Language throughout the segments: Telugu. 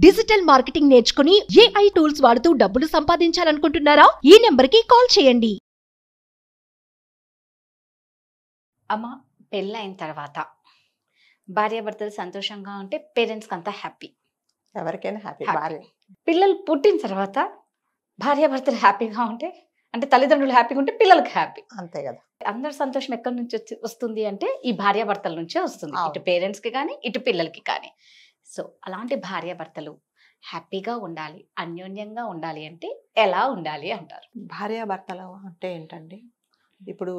డిజిటల్ మార్కెటింగ్ నేర్చుకుని AI టూల్స్ వాడుతూ డబ్బులు సంపాదించాలనుకుంటున్నారా? ఈ నెంబర్కి కాల్ చేయండి. అమ్మ, పెళ్ళైన తర్వాత భార్యాభర్తలు సంతోషంగా ఉంటే పేరెంట్స్కి అంతా హ్యాపీ. ఎవరికైనా హ్యాపీ. భార్య పిల్లలు పుట్టిన తర్వాత భార్యాభర్తలు హ్యాపీగా ఉంటే, అంటే తల్లిదండ్రులు హ్యాపీగా ఉంటే పిల్లలకి హ్యాపీ. అంతే కదా. అందరి సంతోషం ఎక్కడి నుంచి వస్తుంది అంటే ఈ భార్యాభర్తల నుంచే వస్తుంది. అవును. ఇటు పేరెంట్స్కి కానీ ఇటు పిల్లలకి కానీ. సో అలాంటి భార్యాభర్తలు హ్యాపీగా ఉండాలి, అన్యోన్యంగా ఉండాలి అంటే ఎలా ఉండాలి అంటారు? భార్యాభర్తలు అంటే ఏంటండి, ఇప్పుడు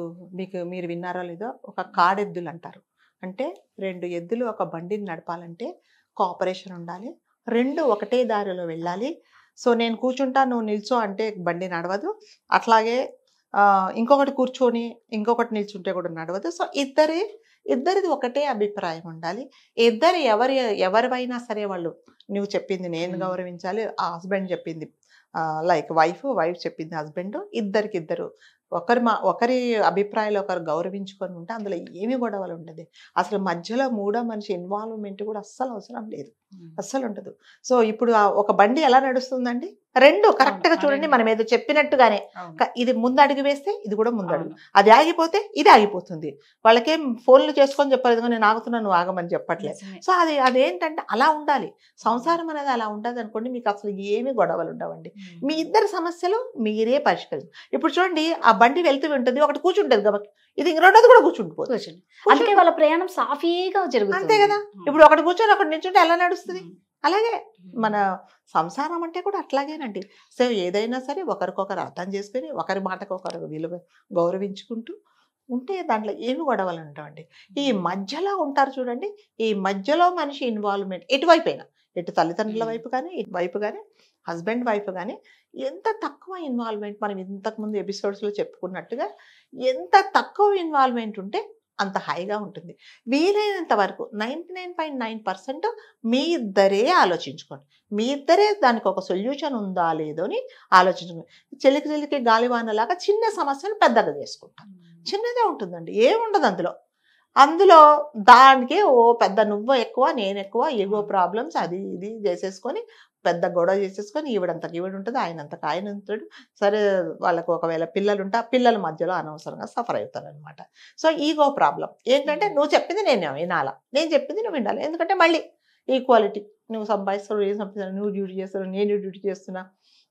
మీరు విన్నారో లేదో, ఒక కాడెద్దులు అంటారు. అంటే 2 ఎద్దులు ఒక బండిని నడపాలంటే కోఆపరేషన్ ఉండాలి, 2 ఒకటే దారిలో వెళ్ళాలి. సో నేను కూర్చుంటా, నువ్వు నిల్చో అంటే బండి నడవదు. అట్లాగే ఇంకొకటి కూర్చొని ఇంకొకటి నిల్చుంటే కూడా నడవదు. సో ఇద్దరిది ఒకటే అభిప్రాయం ఉండాలి. ఎవరివైనా సరే వాళ్ళు, నువ్వు చెప్పింది నేను గౌరవించాలి, ఆ హస్బెండ్ చెప్పింది లైక్ వైఫ్ చెప్పింది హస్బెండ్, ఇద్దరికిద్దరు ఒకరి అభిప్రాయాలు ఒకరు గౌరవించుకొని ఉంటే అందులో ఏమి గొడవలు ఉండదు. అసలు మధ్యలో మూడో మనిషి ఇన్వాల్వ్మెంట్ కూడా అస్సలు అవసరం లేదు, అస్సలు ఉండదు. సో ఇప్పుడు ఒక బండి ఎలా నడుస్తుందండి, 2 కరెక్ట్గా చూడండి. మనం ఏదో చెప్పినట్టుగానే ఇది ముందు అడుగు వేస్తే ఇది కూడా ముందు అడుగు, అది ఆగిపోతే ఇది ఆగిపోతుంది. వాళ్ళకేం ఫోన్లు చేసుకొని చెప్పలేదు, నేను ఆగుతున్నా నువ్వు ఆగమని చెప్పట్లేదు. సో అదేంటంటే అలా ఉండాలి. సంసారం అనేది అలా ఉంటుంది అనుకోండి, మీకు అసలు ఏమీ గొడవలు ఉండవండి. మీ ఇద్దరి సమస్యలు మీరే పరిష్కరించు. ఇప్పుడు చూడండి, ఆ బండి వెళ్తూ ఉంటుంది, ఒకటి కూర్చుంటుంది కాబట్టి ఇది రెండోది కూడా కూర్చుండిపోతుంది. అందుకే వాళ్ళ ప్రయాణం సాఫీగా జరుగుతుంది. అంతే కదా. ఇప్పుడు ఒకటి కూర్చొని ఒకటి నిల్చుంటే ఎలా నడుస్తుంది? అలాగే మన సంసారం అంటే కూడా అట్లాగేనండి. సో ఏదైనా సరే ఒకరికొకరు అర్థం చేసుకుని ఒకరి మాటకు ఒకరు విలువ గౌరవించుకుంటూ ఉంటే దాంట్లో ఏమి గొడవలు ఉంటామండి. ఈ మధ్యలో ఉంటారు చూడండి, ఈ మధ్యలో మనిషి ఇన్వాల్వ్మెంట్ ఎటువైపోయినా, ఇటు తల్లిదండ్రుల వైపు కానీ ఇటు వైపు కానీ హస్బెండ్ వైపు కానీ ఎంత తక్కువ ఇన్వాల్వ్మెంట్, మనం ఇంతకుముందు ఎపిసోడ్స్లో చెప్పుకున్నట్టుగా ఎంత తక్కువ ఇన్వాల్వ్మెంట్ ఉంటే అంత హాయిగా ఉంటుంది. వీలైనంత వరకు 99.9% మీ ఇద్దరే ఆలోచించుకోండి. మీ ఇద్దరే దానికి ఒక సొల్యూషన్ ఉందా లేదో అని ఆలోచించుకోండి. చెలికి గాలివానలాగా చిన్న సమస్యను పెద్దగా చేసుకుంటాం. చిన్నదే ఉంటుందండి, ఏముండదు అందులో దానికి పెద్ద నువ్వు ఎక్కువ నేను ఎక్కువ ఈగో ప్రాబ్లమ్స్ అది ఇది చేసేసుకొని పెద్ద గొడవ చేసేసుకొని ఈవిడంతకు ఈవిడ ఉంటుంది, ఆయనంతకు ఆయన ఉంటాడు. సరే వాళ్ళకు ఒకవేళ పిల్లలు ఉంటే ఆ పిల్లల మధ్యలో అనవసరంగా సఫర్ అవుతారు అనమాట. సో ఈగో ప్రాబ్లం ఏంటంటే, నువ్వు చెప్పింది నేను వినాలా, నేను చెప్పింది నువ్వు వినాలి. ఎందుకంటే మళ్ళీ ఈక్వాలిటీ, నువ్వు సంపాదిస్తావు, ఏం సంపాదిస్తావు, నువ్వు డ్యూటీ చేస్తావు, నేను డ్యూటీ చేస్తున్నా,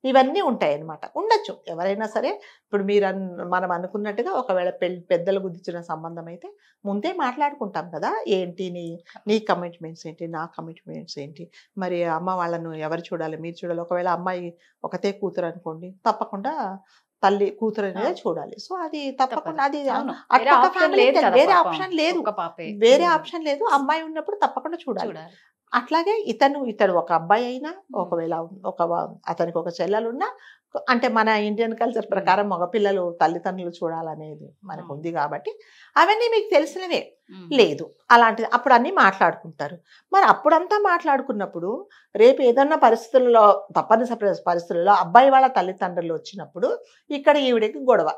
ఇవన్నీ ఉంటాయి అన్నమాట. ఉండొచ్చు ఎవరైనా సరే. ఇప్పుడు మనం అనుకున్నట్టుగా ఒకవేళ పెద్దలు గురించిన సంబంధం అయితే ముందే మాట్లాడుకుంటాం కదా, ఏంటి నీ కమిట్మెంట్స్ ఏంటి, నా కమిట్మెంట్స్ ఏంటి, మరి అమ్మ వాళ్ళను ఎవరు చూడాలి, మీరు చూడాలి. ఒకవేళ అమ్మాయి ఒకతే కూతురు అనుకోండి, తప్పకుండా తల్లి కూతురు అనేది చూడాలి. సో అది తప్పకుండా, అది వేరే ఆప్షన్ లేదు. అమ్మాయి ఉన్నప్పుడు తప్పకుండా చూడాలి. అట్లాగే ఇతను ఒక అబ్బాయి అయినా, ఒకవేళ అతనికి ఒక చెల్లెలున్నా, అంటే మన ఇండియన్ కల్చర్ ప్రకారం మగపిల్లలు తల్లిదండ్రులు చూడాలనేది మనకు ఉంది కాబట్టి అవన్నీ మీకు తెలిసినవే. లేదు అలాంటిది అప్పుడు అన్నీ మాట్లాడుకుంటారు. మరి అప్పుడంతా మాట్లాడుకున్నప్పుడు రేపు ఏదన్నా పరిస్థితుల్లో, తప్పనిసరి పరిస్థితుల్లో అబ్బాయి వాళ్ళ తల్లిదండ్రులు వచ్చినప్పుడు ఇక్కడ ఈవిడకి గొడవ,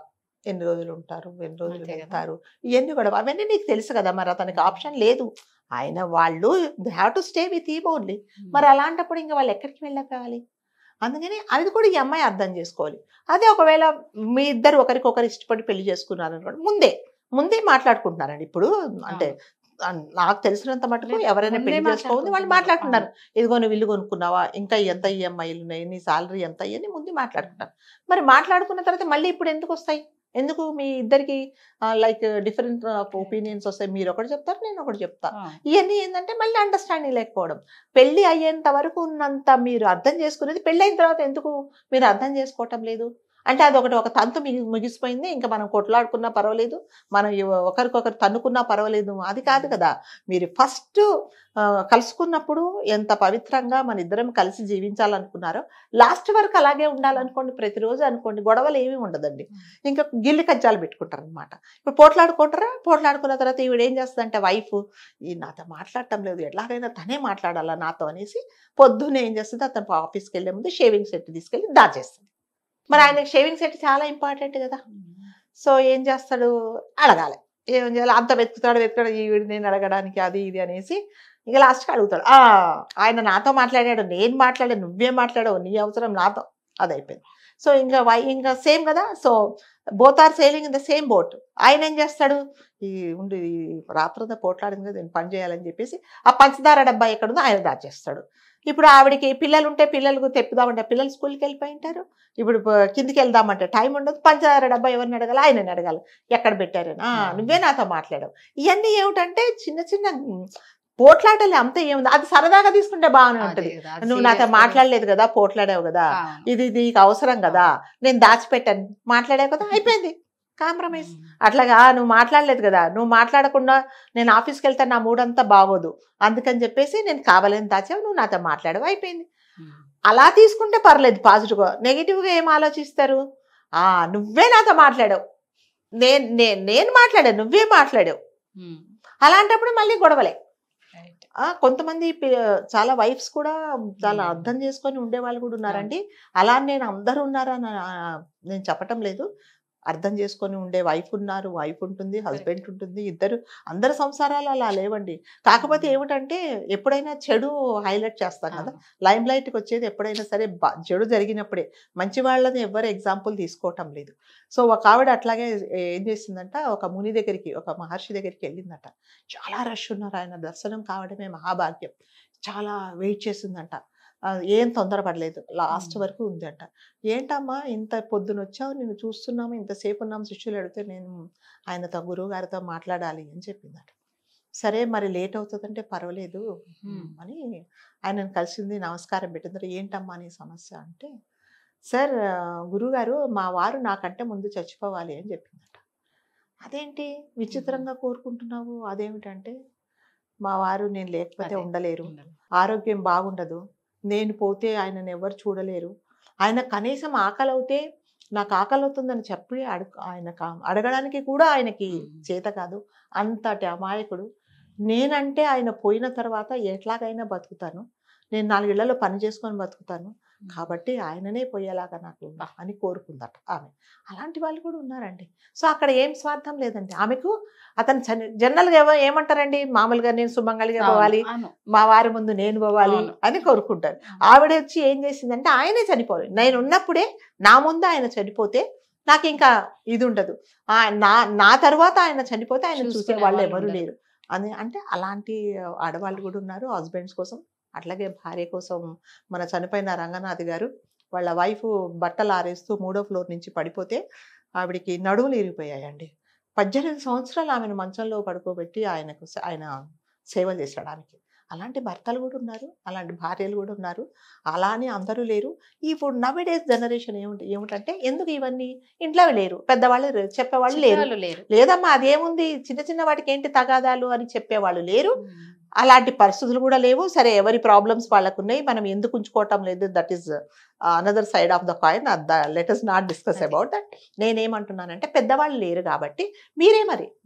ఎన్ని రోజులు ఉంటారు, ఎన్ని రోజులు వెళ్తారు, ఇవన్నీ గొడవ, అవన్నీ నీకు తెలుసు కదా. మరి అతనికి ఆప్షన్ లేదు, ఆయన వాళ్ళు they have to stay with him only. మరి అలాంటప్పుడు ఇంకా వాళ్ళు ఎక్కడికి వెళ్ళకపోవాలి? అందుకని అది కూడా ఈ అమ్మాయి అర్థం చేసుకోవాలి. అదే ఒకవేళ మీ ఇద్దరు ఒకరికొకరు ఇష్టపడి పెళ్లి చేసుకున్నారు అనుకోండి, ముందే మాట్లాడుకుంటున్నారండి. ఇప్పుడు అంటే నాకు తెలిసినంత మటుకు ఎవరైనా పెళ్లి చేసుకోవాలి వాళ్ళు మాట్లాడుకుంటారు. ఇదిగో నువ్వు ఇల్లు కొనుక్కున్నావా, ఇంకా ఎంత ఈఎంఐలు ఉన్నాయి, నీ శాలరీ ఎంత అని ముందు మాట్లాడుకుంటారు. మరి మాట్లాడుకున్న తర్వాత మళ్ళీ ఇప్పుడు ఎందుకు వస్తాయి? ఎందుకు మీ ఇద్దరికి లైక్ డిఫరెంట్ ఒపీనియన్స్ వస్తాయి? మీరు ఒకటి చెప్తారు, నేను ఒకటి చెప్తా. ఇవన్నీ ఏంటంటే మళ్ళీ అండర్స్టాండింగ్ లేకపోవడం. పెళ్లి అయ్యేంత వరకు ఉన్నంత మీరు అర్థం చేసుకునేది పెళ్ళి అయిన తర్వాత ఎందుకు మీరు అర్థం చేసుకోవటం లేదు? అంటే అదొకటి ఒక తంతు ముగిసిపోయింది, ఇంకా మనం కొట్లాడుకున్నా పర్వాలేదు, మనం ఒకరికొకరు తన్నుకున్నా పర్వాలేదు, అది కాదు కదా. మీరు ఫస్ట్ కలుసుకున్నప్పుడు ఎంత పవిత్రంగా మన ఇద్దరం కలిసి జీవించాలనుకున్నారో లాస్ట్ వరకు అలాగే ఉండాలనుకోండి, ప్రతిరోజు అనుకోండి, గొడవలు ఏమీ ఉండదండి. ఇంకా గిల్లి కజ్జాలు పెట్టుకుంటారు అనమాట. ఇప్పుడు పోట్లాడుకున్న తర్వాత ఈవిడ ఏం చేస్తుందంటే, వైఫ్ నాతో మాట్లాడటం లేదు, ఎట్లాగైనా తనే మాట్లాడాలా నాతో అనేసి పొద్దున్నే ఏం చేస్తుంది, అతను ఆఫీస్కి వెళ్ళే ముందు షేవింగ్ సెట్ తీసుకెళ్ళి దాచేస్తుంది. మరి ఆయనకి షేవింగ్ సెట్ చాలా ఇంపార్టెంట్ కదా. సో ఏం చేస్తాడు, అడగాలి. ఏం చేయాలి, అంత వెతుకుతాడు ఈవిడ నేను అడగడానికి అది ఇది అనేసి ఇక లాస్ట్కి అడుగుతాడు ఆయన నాతో మాట్లాడాడు, నేను మాట్లాడాను, నువ్వే మాట్లాడావు, నీ అవసరం నాతో, అది అయిపోయింది. సో ఇంకా సేమ్ కదా. So both are sailing in the same boat. ఆయన ఏం చేస్తాడు, ఈ రాత్రంతా పోట్లాడింది కదా, నేను పని చేయాలని చెప్పేసి ఆ పంచదార డబ్బా ఎక్కడుందో ఆయన దాచేస్తాడు. ఇప్పుడు ఆవిడికి పిల్లలు ఉంటే పిల్లలకు తెప్పుదామంటే పిల్లలు స్కూల్కి వెళ్ళిపోయి ఉంటారు. ఇప్పుడు కిందికి వెళ్దామంటే టైం ఉండదు. పంచదార డబ్బా ఎవరిని అడగాలి, ఆయనని అడగాలి, ఎక్కడ పెట్టారని. నువ్వే నాతో మాట్లాడావు. ఇవన్నీ ఏమిటంటే చిన్న చిన్న పోట్లాటలే, అంతా ఏముంది, అది సరదాగా తీసుకుంటే బాగానే ఉంటది. నువ్వు నాతో మాట్లాడలేదు కదా, పోట్లాడావు కదా, ఇది నీకు అవసరం కదా, నేను దాచిపెట్టాను, మాట్లాడావు కదా, అయిపోయింది కాంప్రమైజ్. అట్లాగా నువ్వు మాట్లాడలేదు కదా, నువ్వు మాట్లాడకుండా నేను ఆఫీస్కి వెళ్తాను, నా మూడంతా బాగోదు, అందుకని చెప్పేసి నేను కావాలని దాచావు, నువ్వు నాతో మాట్లాడావు, అయిపోయింది. అలా తీసుకుంటే పర్లేదు పాజిటివ్గా. నెగిటివ్గా ఏం ఆలోచిస్తారు, నువ్వే నాతో మాట్లాడావు, నేను మాట్లాడాను, నువ్వే మాట్లాడావు. అలాంటప్పుడు మళ్ళీ గొడవలే. కొంతమంది చాలా వైఫ్స్ కూడా చాలా అర్థం చేసుకొని ఉండే వాళ్ళు కూడా ఉన్నారండి. అలా నేను అందరూ ఉన్నారని నేను చెప్పటం లేదు. అర్థం చేసుకొని ఉండే వైఫ్ ఉన్నారు, వైఫ్ ఉంటుంది, హస్బెండ్ ఉంటుంది, అందరి సంసారాలు అలా లేవండి. కాకపోతే ఏమిటంటే ఎప్పుడైనా చెడు హైలైట్ చేస్తాం కదా, లైమ్ లైట్కి వచ్చేది ఎప్పుడైనా సరే చెడు జరిగినప్పుడే. మంచి వాళ్ళని ఎవరు ఎగ్జాంపుల్ తీసుకోవటం లేదు. సో ఒక ఆవిడ అట్లాగే ఏం చేసిందంట, ఒక ముని దగ్గరికి, ఒక మహర్షి దగ్గరికి వెళ్ళిందట. చాలా రష్ ఉన్నారు, ఆయన దర్శనం కావడమే మహాభాగ్యం. చాలా వెయిట్ చేసిందంట, ఏం తొందరపడలేదు, లాస్ట్ వరకు ఉంది అంట. ఏంటమ్మా ఇంత పొద్దున వచ్చావు, నేను చూస్తున్నాము, ఇంతసేపు ఉన్నాము, శిష్యులు అడిగితే నేను ఆయనతో గురువు గారితో మాట్లాడాలి అని చెప్పిందట. సరే మరి లేట్ అవుతుందంటే పర్వాలేదు అని ఆయనను కలిసింది, నమస్కారం పెట్టింది. ఏంటమ్మా నీ సమస్య అంటే, సార్ గురువుగారు మా వారు నాకంటే ముందు చచ్చిపోవాలి అని చెప్పిందట. అదేంటి విచిత్రంగా కోరుకుంటున్నావు, అదేమిటంటే మా వారు నేను లేకపోతే ఉండలేరు, ఆరోగ్యం బాగుండదు, నేను పోతే ఆయనను ఎవరు చూడలేరు, ఆయన కనీసం ఆకలి అవుతే నాకు ఆకలి అవుతుందని చెప్పి ఆయన అడగడానికి కూడా ఆయనకి చేత కాదు, అంతటి అమాయకుడు. నేనంటే ఆయన పోయిన తర్వాత ఎట్లాగైనా బతుకుతాను, నేను 4 ఇళ్లలో పని చేసుకొని బతుకుతాను, కాబట్టి ఆయననే పోయేలాగా నాకు అని కోరుకుందట ఆమె. అలాంటి వాళ్ళు కూడా ఉన్నారండి. సో అక్కడ ఏం స్వార్థం లేదండి ఆమెకు. అతను జనరల్గా ఏమంటారండి, మామూలుగా నేను సుమంగళిగా పోవాలి, మా వారి ముందు నేను పోవాలి అని కోరుకుంటారు. ఆవిడ వచ్చి ఏం చేసిందంటే, ఆయనే చనిపోవాలి, నేను ఉన్నప్పుడే నా ముందు ఆయన చనిపోతే నాకు ఇంకా ఇది ఉండదు, నా తర్వాత ఆయన చనిపోతే ఆయన చూసే వాళ్ళు ఎవరు లేరు అని. అంటే అలాంటి ఆడవాళ్ళు కూడా ఉన్నారు హస్బెండ్స్ కోసం. అట్లాగే భార్య కోసం మన చనిపోయిన రంగనాథ్ గారు వాళ్ళ వైఫ్ బట్టలు ఆరేస్తూ 3వ ఫ్లోర్ నుంచి పడిపోతే ఆవిడికి నడువులు ఇరిగిపోయాయండి. 18 సంవత్సరాలు ఆమెను మంచంలో పడుకోబెట్టి ఆయన సేవలు చేశాడు ఆమెకి. అలాంటి భర్తలు కూడా ఉన్నారు, అలాంటి భార్యలు కూడా ఉన్నారు. అలా అని అందరూ లేరు. ఇప్పుడు నవ్డేస్ జనరేషన్ ఏమిటంటే ఎందుకు ఇవన్నీ, ఇంట్లో లేరు, పెద్దవాళ్ళు చెప్పేవాళ్ళు లేరు. లేదమ్మా అదేముంది, చిన్న చిన్న వాటికి ఏంటి తగాదాలు అని చెప్పేవాళ్ళు లేరు. అలాంటి పరిస్థితులు కూడా లేవు. సరే ఎవరి ప్రాబ్లమ్స్ వాళ్ళకు ఉన్నాయి, మనం ఎందుకు ఉంచుకోవటం లేదు, that is another side of the coin. Let us not discuss about that. నేనేమంటున్నానంటే పెద్దవాళ్ళు లేరు కాబట్టి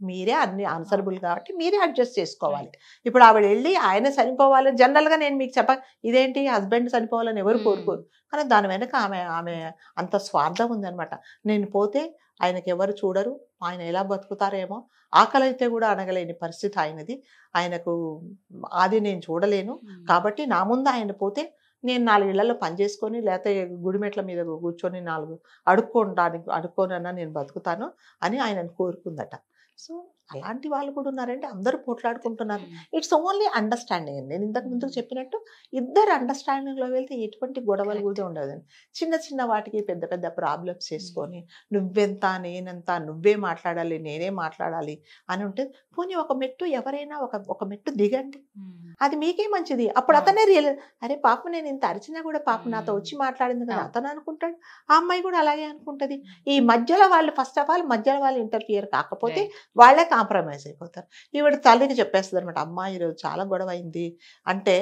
మీరే అన్ని ఆన్సరబుల్ కాబట్టి మీరే అడ్జస్ట్ చేసుకోవాలి. ఇప్పుడు ఆవిడ వెళ్ళి ఆయన చనిపోవాలని జనరల్గా నేను మీకు ఇదేంటి హస్బెండ్ చనిపోవాలని ఎవరు కోరుకోరు, కానీ దాని వెనక ఆమె అంత స్వార్థం ఉందనమాట. నేను పోతే ఆయనకి ఎవరు చూడరు, ఆయన ఎలా బతుకుతారేమో, ఆకలి అయితే కూడా అనగలేని పరిస్థితి ఆయనది, ఆయనకు అది నేను చూడలేను, కాబట్టి నా ముందు ఆయన పోతే నేను 4 ఇళ్లలో పని చేసుకొని లేకపోతే గుడిమెట్ల మీద కూర్చొని 4 అడుక్కోనన్నా నేను బతుకుతాను అని ఆయనను కోరుకుందట. సో అలాంటి వాళ్ళు కూడా ఉన్నారంటే అందరూ పోట్లాడుకుంటున్నారు. ఇట్స్ ఓన్లీ అండర్స్టాండింగ్ అండి. నేను ఇంతకు ముందుకు చెప్పినట్టు ఇద్దరు అండర్స్టాండింగ్లో వెళ్తే ఎటువంటి గొడవలు కూడా ఉండదండి. చిన్న చిన్న వాటికి పెద్ద పెద్ద ప్రాబ్లమ్స్ చేసుకొని నువ్వెంత నేనెంత, నువ్వే మాట్లాడాలి నేనే మాట్లాడాలి అని ఉంటే, పోనీ ఒక మెట్టు ఎవరైనా ఒక మెట్టు దిగండి, అది మీకే మంచిది. అప్పుడు అతనే అరే పాపం నేను ఇంత అరిచినా కూడా పాపం నాతో వచ్చి మాట్లాడింది కదా అతను అనుకుంటాడు, ఆ అమ్మాయి కూడా అలాగే అనుకుంటది. ఈ మధ్యలో వాళ్ళు ఫస్ట్ ఆఫ్ ఆల్ మధ్యలో వాళ్ళు ఇంటర్ఫియర్ కాకపోతే వాళ్ళే కాంప్రమైజ్ అయిపోతారు. ఈవిడ తల్లికి చెప్పేస్తుంది అనమాట, అమ్మ ఈరోజు చాలా గొడవ అయింది అంటే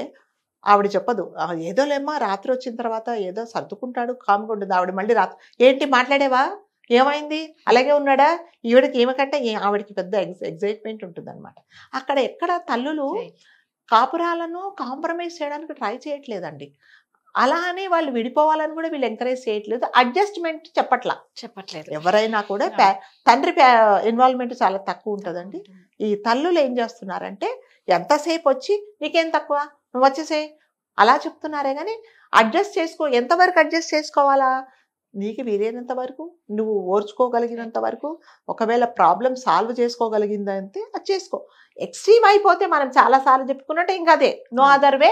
ఆవిడ చెప్పదు, ఏదో లేమ్మా రాత్రి వచ్చిన తర్వాత ఏదో సర్దుకుంటాడు కామ్గా ఉంటుంది. ఆవిడ మళ్ళీ రాత్రి ఏంటి మాట్లాడేవా, ఏమైంది, అలాగే ఉన్నాడా, ఈవిడకి ఏమకంటే ఆవిడకి పెద్ద ఎగ్జైట్మెంట్ ఉంటుంది అనమాట. అక్కడ ఎక్కడ తల్లులు కాపురాలను కాంప్రమైజ్ చేయడానికి ట్రై చేయట్లేదండి. అలా అని వాళ్ళు విడిపోవాలని కూడా వీళ్ళు ఎంకరేజ్ చేయట్లేదు, అడ్జస్ట్మెంట్ చెప్పట్లేదు. ఎవరైనా కూడా తండ్రి ఇన్వాల్వ్మెంట్ చాలా తక్కువ ఉంటుందండి. ఈ తల్లులు ఏం చేస్తున్నారంటే ఎంతసేపు వచ్చి నీకేం తక్కువ నువ్వు వచ్చేసేయ్ అలా చెప్తున్నారే కానీ అడ్జస్ట్ చేసుకో. ఎంతవరకు అడ్జస్ట్ చేసుకోవాలా? నీకు వీలైనంత వరకు, నువ్వు ఓర్చుకోగలిగినంత వరకు, ఒకవేళ ప్రాబ్లం సాల్వ్ చేసుకోగలిగిందంటే అది చేసుకో. ఎక్స్ట్రీమ్ అయిపోతే మనం చాలాసార్లు చెప్పుకున్నట్టే ఇంకా అదే నో అదర్ వే.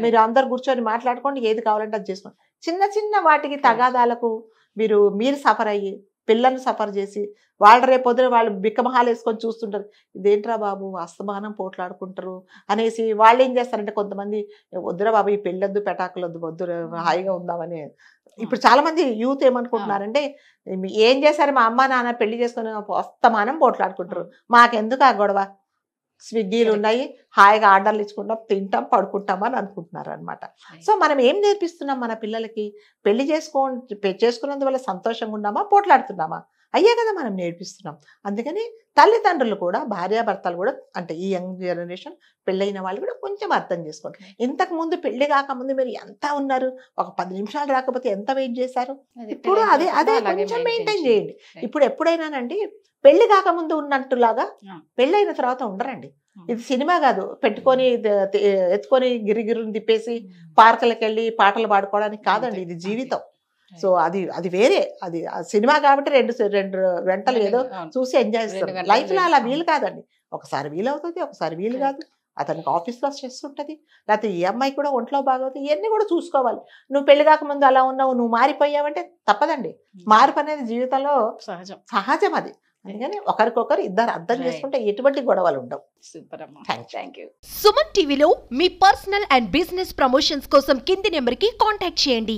మీరు అందరు కూర్చొని మాట్లాడుకోండి, ఏది కావాలంటే అది చేసుకోండి. చిన్న చిన్న వాటికి తగాదాలకు మీరు సఫర్ అయ్యి పిల్లల్ని సఫర్ చేసి వాళ్ళు రేపొద్దున వాళ్ళు బిక్కమహాలు వేసుకొని చూస్తుంటారు, ఇదేంట్రా బాబు అస్తమానం పోట్లాడుకుంటారు అనేసి వాళ్ళు ఏం చేస్తారంటే కొంతమంది వద్దురా బాబు ఈ పెళ్ళొద్దు పెటాకులు వద్దు హాయిగా ఉందామని. ఇప్పుడు చాలా మంది యూత్ ఏమనుకుంటున్నారంటే ఏం చేశారు మా అమ్మ నాన్న పెళ్లి చేసుకుని అస్తమానం పోట్లాడుకుంటారు, మాకెందుకు ఆ గొడవ, స్విగ్గీలు ఉన్నాయి హాయిగా ఆర్డర్లు ఇచ్చుకుంటాం తింటాం పడుకుంటాం అని అనుకుంటున్నారు అనమాట. సో మనం ఏం నేర్పిస్తున్నాం మన పిల్లలకి? పెళ్లి చేసుకున్నందువల్ల సంతోషంగా ఉన్నామా పోట్లాడుతున్నామా? అయ్యే కదా మనం నేర్పిస్తున్నాం. అందుకని తల్లిదండ్రులు కూడా భార్యాభర్తలు కూడా అంటే ఈ యంగ్ జనరేషన్ పెళ్ళైన వాళ్ళు కూడా కొంచెం అర్థం చేసుకోండి. ఇంతకు ముందు పెళ్లి కాకముందు మీరు ఎంత ఉన్నారు, ఒక 10 నిమిషాలు రాకపోతే ఎంత వెయిట్ చేశారు? ఇప్పుడు అదే కొంచెం మెయింటైన్ చేయండి. ఇప్పుడు ఎప్పుడైనానండి పెళ్లి కాకముందు ఉన్నట్టులాగా పెళ్ళైన తర్వాత ఉండరండి. ఇది సినిమా కాదు పెట్టుకొని ఎత్తుకొని గిరిగిరిని తిప్పేసి పార్కులకు వెళ్ళి పాటలు పాడుకోవడానికి కాదండి, ఇది జీవితం. సో అది వేరే, అది సినిమా కాబట్టి రెండు గంటలు ఏదో చూసి ఎంజాయ్ చేస్తారు. లైఫ్ లో అలా వీలు కాదండి. ఒకసారి వీలు అవుతుంది, ఒకసారి వీలు కాదు. అతనికి ఆఫీస్లో స్ట్రెస్ ఉంటుంది, లేకపోతే ఈ అమ్మాయి కూడా ఒంట్లో బాగవుతుంది, ఇవన్నీ కూడా చూసుకోవాలి. నువ్వు పెళ్లి కాకముందు అలా ఉన్నావు, నువ్వు మారిపోయావంటే తప్పదండి. మార్పు అనేది జీవితంలో సహజం అది. అందుకని ఒకరికొకరు ఇద్దరు అర్థం చేసుకుంటే ఎటువంటి గొడవలు ఉండవు. సూపర్ అమ్మా, థ్యాంక్ యూ. సుమన్ టీవీలో మీ పర్సనల్ అండ్ బిజినెస్ ప్రమోషన్స్ కోసం కింది నెంబర్కి కాంటాక్ట్ చేయండి.